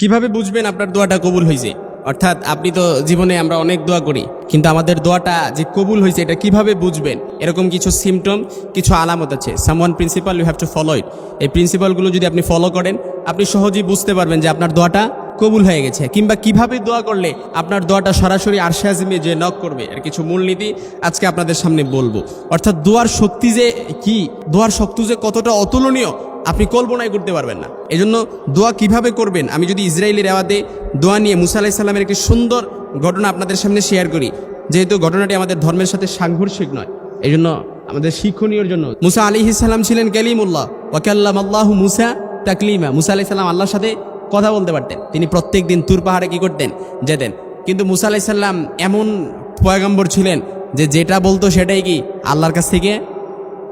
কিভাবে বুঝবেন আপনার দোয়াটা কবুল হয়েছে? অর্থাৎ আপনি তো জীবনে আমরা অনেক দোয়া করি, কিন্তু আমাদের দোয়াটা যে কবুল হয়েছে এটা কিভাবে বুঝবেন? এরকম কিছু সিমটম, কিছু আলামত আছে। Someone principal, you have to follow it. এই প্রিন্সিপালগুলো যদি আপনি ফলো করেন, আপনি সহজেই বুঝতে পারবেন যে আপনার দোয়াটা কবুল হয়ে গেছে। কিংবা কিভাবে দোয়া করলে আপনার দোয়াটা সরাসরি আরশে আজিমে যে নক করবে, এর কিছু মূলনীতি আজকে আপনাদের সামনে বলবো। অর্থাৎ দোয়ার শক্তি যে কি, দোয়ার শক্তি যে কতটা অতুলনীয় আপনি কল্পনাই করতে পারবেন না। এজন্য দোয়া কিভাবে করবেন, আমি যদি ইসরায়েলি রেওয়াতে দোয়া নিয়ে মুসা আলাইহিস সালামের একটি সুন্দর ঘটনা আপনাদের সামনে শেয়ার করি, যেহেতু ঘটনাটি আমাদের ধর্মের সাথে সাংঘর্ষিক নয়, এই জন্য আমাদের শিক্ষণীয়র জন্য। মুসা আলাইহিস সালাম ছিলেন কালিমুল্লাহ ওয়া কাল্লামাল্লাহু মুসা তাকলিমা। মুসা আলাইহিস সালাম আল্লাহর সাথে কথা বলতে পারতেন। তিনি প্রত্যেক দিন তুর পাহাড়ে কি করতেন? যেতেন। কিন্তু মুসা আলাইহিস সালাম এমন পয়গম্বর ছিলেন যে যেটা বলতো সেটাই কি আল্লাহর কাছ থেকে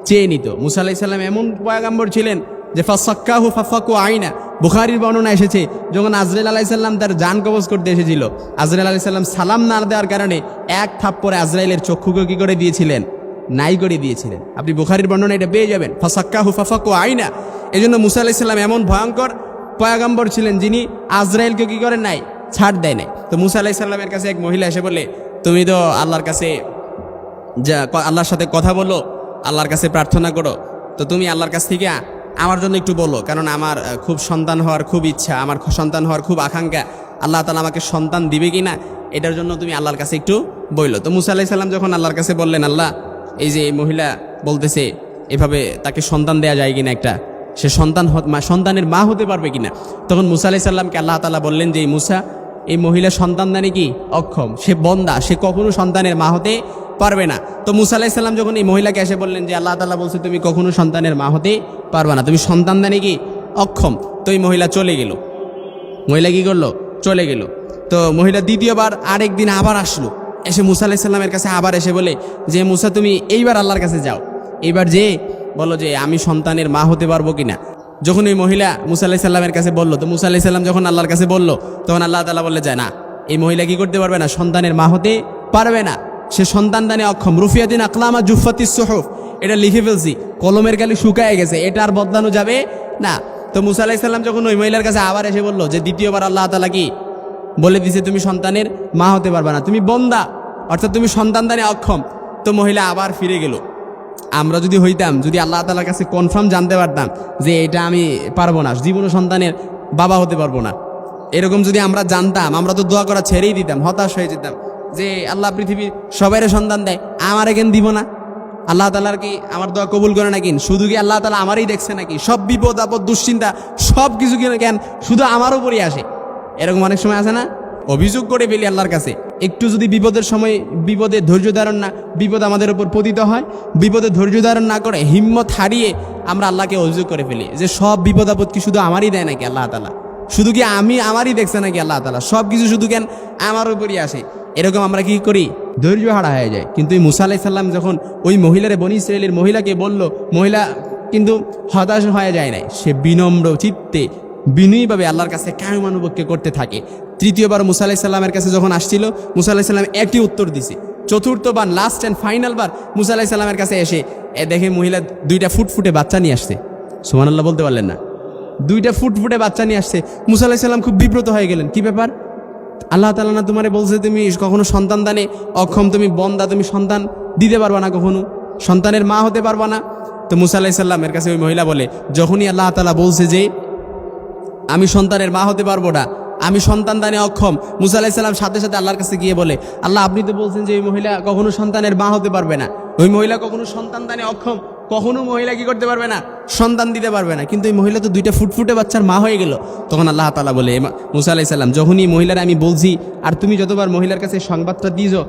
চেয়ে নিত। মুসা আলাইহিস সালাম এমন পয়গম্বর ছিলেন যে ফাসাক্কাহু ফাফাকু আইনা। বুখারীর বর্ণনা এসেছে, যখন আজরাইল আলাইহিস সালাম তার জান কবজ করতে এসেছিল, আজরাইল আলাইহিস সালাম সালাম না দেওয়ার কারণে এক থাপ্পড়ে আজরাইলের চক্ষুকে কি করে দিয়েছিলেন? নাই করে দিয়েছিলেন। আপনি বুখারীর বর্ণনা এটা পেয়ে যাবেন, ফাসাক্কাহু ফাফাকু আইনা। এজন্য মুসা আলাইহিস সালাম এমন ভয়ঙ্কর পয়গম্বর ছিলেন যিনি আজরাইলকে কি করেন নাই? ছাড় দেয় নাই। তো মুসা আলাইহিস সালামের কাছে এক মহিলা এসে বলে, তুমি তো আল্লাহর কাছে যা আল্লাহর সাথে কথা বলো, আল্লাহর কাছে প্রার্থনা করো, তো তুমি আল্লাহর কাছ থেকে আমার জন্য একটু বলো, কারণ আমার খুব সন্তান হওয়ার খুব ইচ্ছা, আমার সন্তান হওয়ার খুব আকাঙ্ক্ষা, আল্লাহ তাআলা আমাকে সন্তান দিবে কি না এটার জন্য তুমি আল্লাহর কাছে একটু বইলো। তো মুসা আলাইহিস সালাম যখন আল্লাহর কাছে বললেন, আল্লাহ এই যে এই মহিলা বলতেছে এভাবে তাকে সন্তান দেয়া যায় কিনা, একটা সে সন্তানের মা হতে পারবে কিনা, তখন মুসা আলাইহিস সালামকে আল্লাহ তাআলা বললেন যে এই মুসা, এই মহিলা সন্তানদানে কি অক্ষম, সে বন্দা, সে কখনো সন্তানের মা হতে পারবে না। তো মুসা আলাইহিস সালাম যখন এই মহিলাকে এসে বললেন যে আল্লাহ তাআলা বলছে তুমি কখনো সন্তানের মা হতে পারবে না, তুমি সন্তানদানে কি অক্ষম, তো এই মহিলা চলে গেল। মহিলা কি করলো? চলে গেল। তো মহিলা দ্বিতীয়বার আরেকদিন আবার আসলো, এসে মুসা আলাইহিস সালামের কাছে আবার এসে বলে যে মুসা তুমি এইবার আল্লাহর কাছে যাও, এইবার যে বলো যে আমি সন্তানের মা হতে পারবো কিনা। যখন ওই মহিলা মুসা আলাইহিস সালামের কাছে বললো, তো মুসা আলাইহিস সালাম যখন আল্লাহর কাছে বললো, তখন আল্লাহ তাআলা বললে যায় না, এই মহিলা কি করতে পারবে না? সন্তানের মা হতে পারবে না, সে সন্তান দানে অক্ষম। রুফিয়াতিন আকলামা জুফাতিস সুহুফ, এটা লিখে ফেলছি, কলমের গালি শুকায় গেছে, এটা আর বদলানো যাবে না। তো মুসা আলাইহিস সালাম যখন ওই মহিলার কাছে আবার এসে বললো যে দ্বিতীয়বার আল্লাহ তাআলা কি বলে দিছে তুমি সন্তানের মা হতে পারবে না, তুমি বন্দা, অর্থাৎ তুমি সন্তান দানে অক্ষম। তো মহিলা আবার ফিরে গেল। আমরা যদি হইতাম, যদি আল্লাহ তাআলার কাছে কনফার্ম জানতে পারতাম যে এটা আমি পারবো না, জীবনে সন্তানের বাবা হতে পারবো না, এরকম যদি আমরা জানতাম, আমরা তো দোয়া করা ছেড়েই দিতাম, হতাশ হয়ে যেতাম যে আল্লাহ পৃথিবীর সবাইরে সন্তান দেয়, আমার কেন দিব না? আল্লাহ তাআলার কি আমার দোয়া কবুল করে নাকি? শুধু কি আল্লাহ তাআলা আমারই দেখছে নাকি? সব বিপদ আপদ দুশ্চিন্তা সব কিছু কেন শুধু আমার উপরই আসে? এরকম অনেক সময় আছে না? অভিযোগ করে ফেলি আল্লাহর কাছে। একটু যদি বিপদের সময় বিপদে ধৈর্য ধারণ না, বিপদ আমাদের উপর পতিত হয়, বিপদে ধৈর্য ধারণ না করে হিম্মত হারিয়ে আমরা আল্লাহকে অভিযোগ করে ফেলি যে সব বিপদ আপদ কি শুধু আমারই দেয় নাকি আল্লাহ তাআলা? শুধু কি আমারই দেখছে নাকি আল্লাহ তাআলা? সব কিছু শুধু কেন আমার উপরই আসে? এরকম আমরা কি করি? ধৈর্য হারা হয়ে যায়। কিন্তু এই মুসা আলাইহিস সালাম যখন ওই মহিলারে, বনি ইসরাইলের মহিলাকে বলল, মহিলা কিন্তু হতাশ হয়ে যায় নাই, সে বিনম্র চিত্তে বিনয়ীভাবে আল্লাহর কাছে কায়মানুবক্কে করতে থাকে। তৃতীয়বার মুসা আলাইহিস সালামের কাছে যখন আসছিল, মুসা আলাইহিস সালাম একই উত্তর দিছে। চতুর্থবার, লাস্ট অ্যান্ড ফাইনাল বার মুসা আলাইহিস সালামের কাছে এসে দেখে মহিলা দুইটা ফুটফুটে বাচ্চা নিয়ে আসছে। সুবহানাল্লাহ বলতে পারলেন না? দুইটা ফুটফুটে বাচ্চা নিয়ে আসছে। মুসা আলাইহিস সালাম খুব বিব্রত হয়ে গেলেন, কি ব্যাপার? আল্লাহ তাআলা না তোমারে বলছে তুমি কখনো সন্তান দানে অক্ষম, তুমি বন্দা, তুমি সন্তান দিতে পারবা না, কখনো সন্তানের মা হতে পারবা না। তো মুসা আলাইহিস সালামের কাছে ওই মহিলা বলে, যখনই আল্লাহ তাআলা বলছে যে আমি সন্তানের মা হতে পারবো না, আমি সন্তান দানে অক্ষম, মুসা আলাইহিস সালাম সাথে সাথে আল্লাহর কাছে গিয়ে বলে, আল্লাহ আপনি তো বলছেন যে ওই মহিলা কখনো সন্তানের মা হতে পারবে না, ওই মহিলা কখনো সন্তান দানে অক্ষম, কখনো মহিলা কি করতে পারবে না? সন্তান দিতে পারবে না। কিন্তু এই মহিলা তো দুইটা ফুটফুটে বাচ্চার মা হয়ে গেল। তখন আল্লাহ তাআলা বলে, মুসা আলাইহিস সালাম যখনই মহিলারা আমি বলছি আর তুমি যতবার মহিলার কাছে সংবাদটা দিয়েছো,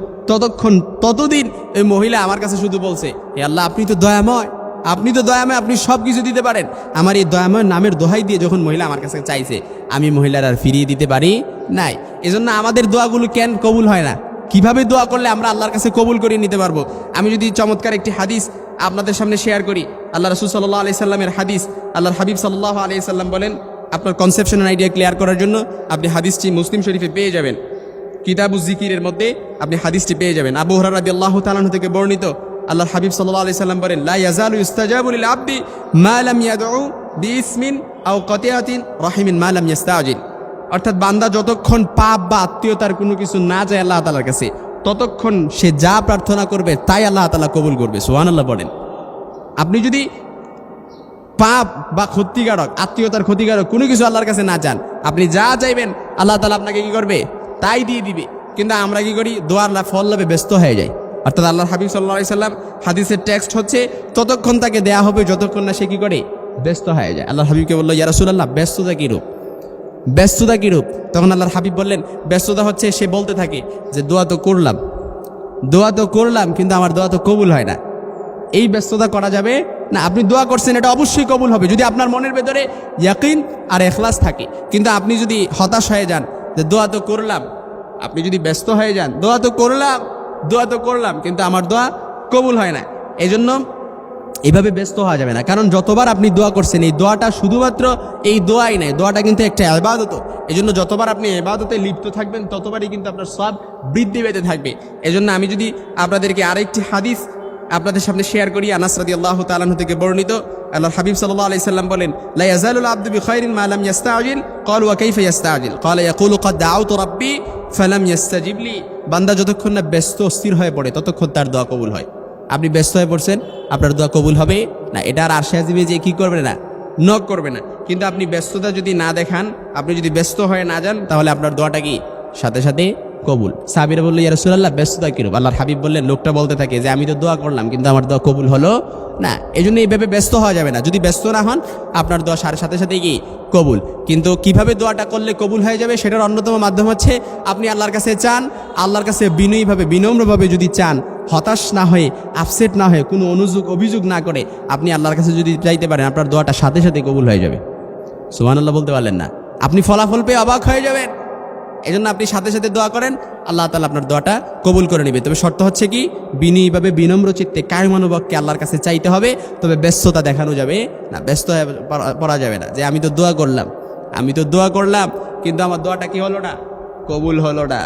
ততদিন এই মহিলা আমার কাছে শুধু বলছে, হে আল্লাহ আপনি তো দয়াময়, আপনি তো দয়াময়, আপনি সব কিছু দিতে পারেন। আমার এই দয়াময় নামের দোহাই দিয়ে যখন মহিলা আমার কাছে চাইছে, আমি মহিলার আর ফিরিয়ে দিতে পারি নাই। এজন্য আমাদের দোয়াগুলো কেন কবুল হয় না? কিভাবে দোয়া করলে আমরা আল্লাহর কাছে কবুল করে নিতে পারবো? আমি যদি চমৎকার একটি হাদিস আপনাদের সামনে শেয়ার করি, আল্লাহ রাসূল সাল্লাল্লাহু আলাইহি সাল্লামের হাদিস। আল্লাহর হাবিব সাল্লাল্লাহু আলাইহি সাল্লাম বলেন, আপনার কনসেপশন আইডিয়া ক্লিয়ার করার জন্য আপনি হাদিসটি মুসলিম শরীফে পেয়ে যাবেন, কিতাবুজ জিকিরের মধ্যে আপনি হাদিসটি পেয়ে যাবেন। আবু হুরায়রা রাদিয়াল্লাহু তাআলা আনহু থেকে বর্ণিত, আল্লাহর হাবিব সাল্লাল্লাহু আলাইহি সাল্লাম বলেন, লা ইয়াজালু ইস্তাজাবু লিল আবদি মা লাম ইয়াদউ বিইসমিন আও কাতিয়াতিন রাহিমিন মা লাম ইস্তাজিল। অর্থাৎ বান্দা যতক্ষণ পাপ বা আত্মীয়তার কোনো কিছু না যায় আল্লাহ তাআলার কাছে, ততক্ষণ সে যা প্রার্থনা করবে তাই আল্লাহ তাআলা কবুল করবে। সুবহানাল্লাহ বলেন। আপনি যদি পাপ বা ক্ষতিকারক, আত্মীয়তার ক্ষতিকারক কোনো কিছু আল্লাহর কাছে না চান, আপনি যা চাইবেন আল্লাহ তাআলা আপনাকে কি করবে? তাই দিয়ে দিবে। কিন্তু আমরা কি করি? দোয়ার ফল লাভে ব্যস্ত হয়ে যাই। অর্থাৎ আল্লাহর হাবিব সাল্লাল্লাহু আলাইহি সাল্লাম হাদিসের টেক্সট হচ্ছে ততক্ষণ তাকে দেয়া হবে যতক্ষণ না সে কি করে? ব্যস্ত হয়ে যায়। আল্লাহর হাবিবকে বলল, ইয়া রাসূলুল্লাহ, ব্যস্ততা কি রূপ? ব্যস্ততা কি রূপ? তখন আল্লাহর হাবিব বললেন, ব্যস্ততা হচ্ছে সে বলতে থাকে যে দোয়া তো করলাম কিন্তু আমার দোয়া তো কবুল হয় না। এই ব্যস্ততা করা যাবে না। আপনি দোয়া করছেন, এটা অবশ্যই কবুল হবে যদি আপনার মনের ভেতরে ইয়াকিন আর ইখলাস থাকে। কিন্তু আপনি যদি হতাশ হয়ে যান যে দোয়া তো করলাম, আপনি যদি ব্যস্ত হয়ে যান দোয়া তো করলাম কিন্তু আমার দোয়া কবুল হয় না, এই জন্য এইভাবে ব্যস্ত হওয়া যাবে না। কারণ যতবার আপনি দোয়া করছেন, এই দোয়াটা শুধুমাত্র এই দোয়াই নাই, দোয়াটা কিন্তু একটা ইবাদত। এই জন্য যতবার আপনি ইবাদতে লিপ্ত থাকবেন ততবারই কিন্তু আপনার সওয়াব বৃদ্ধি পেতে থাকবে। এই জন্য আমি যদি আপনাদেরকে আরেকটি হাদিস আপনাদের সামনে শেয়ার করি, আনাস রাদিয়াল্লাহু তাআলা আনহু থেকে বর্ণিত, আল্লাহর হাবিব সাল্লাল্লাহু আলাইহি সাল্লাম বলেন, লা ইয়াজালুল আবদু বিখাইরিন মা লাম ইস্তাজিল। ক্বালু ওয়া কাইফা ইস্তাজিল? ক্বালা ইয়াকুলু ক্বাদ দাআউতু রাব্বি ফালাম ইস্তাজিব লি। বান্দা যতক্ষণ না ব্যস্ত স্থির হয়ে পড়ে ততক্ষণ তার দোয়া কবুল হয়। আপনি ব্যস্ত হয়ে পড়ছেন, আপনার দোয়া কবুল হবে না। এটা আর আরশে আজিমে যে কি করবে না? নক করবে না। কিন্তু আপনি ব্যস্ততা যদি না দেখান, আপনি যদি ব্যস্ত হয়ে না যান, তাহলে আপনার দোয়াটা কি সাথে সাথে কবুল। সাহাবীরা বলল, ইয়া রাসূলুল্লাহ, ব্যস্ততা কিরূপ? আল্লাহর হাবিব বললেন, লোকটা বলতে থাকে যে আমি তো দোয়া করলাম কিন্তু আমার দোয়া কবুল হলো না। এই জন্য এইভাবে ব্যস্ত হওয়া যাবে না। যদি ব্যস্ত না হন, আপনার দোয়া সাথে সাথে কি কবুল। কিন্তু কিভাবে দোয়াটা করলে কবুল হয়ে যাবে সেটার অন্যতম মাধ্যম হচ্ছে আপনি আল্লাহর কাছে চান, আল্লাহর কাছে বিনম্রভাবে যদি চান, হতাশ না হয়ে, আপসেট না হয়ে, কোনো অভিযোগ না করে আপনি আল্লাহর কাছে যদি চাইতে পারেন, আপনার দোয়াটা সাথে সাথে কবুল হয়ে যাবে। সুবহানাল্লাহ বলতে পারলেন না? আপনি ফলাফল পেয়ে অবাক হয়ে যাবেন। এই জন্য আপনি সাথে সাথে দোয়া করেন, আল্লাহ তাআলা আপনার দোয়াটা কবুল করে নেবে। তবে শর্ত হচ্ছে কি? বিনম্র চিত্তে কায়মানুবাক্যে আল্লাহর কাছে চাইতে হবে। তবে ব্যস্ততা দেখানো যাবে না, ব্যস্ত হয়ে পড়া যাবে না যে আমি তো দোয়া করলাম কিন্তু আমার দোয়াটা কি হলো না? কবুল হলো না।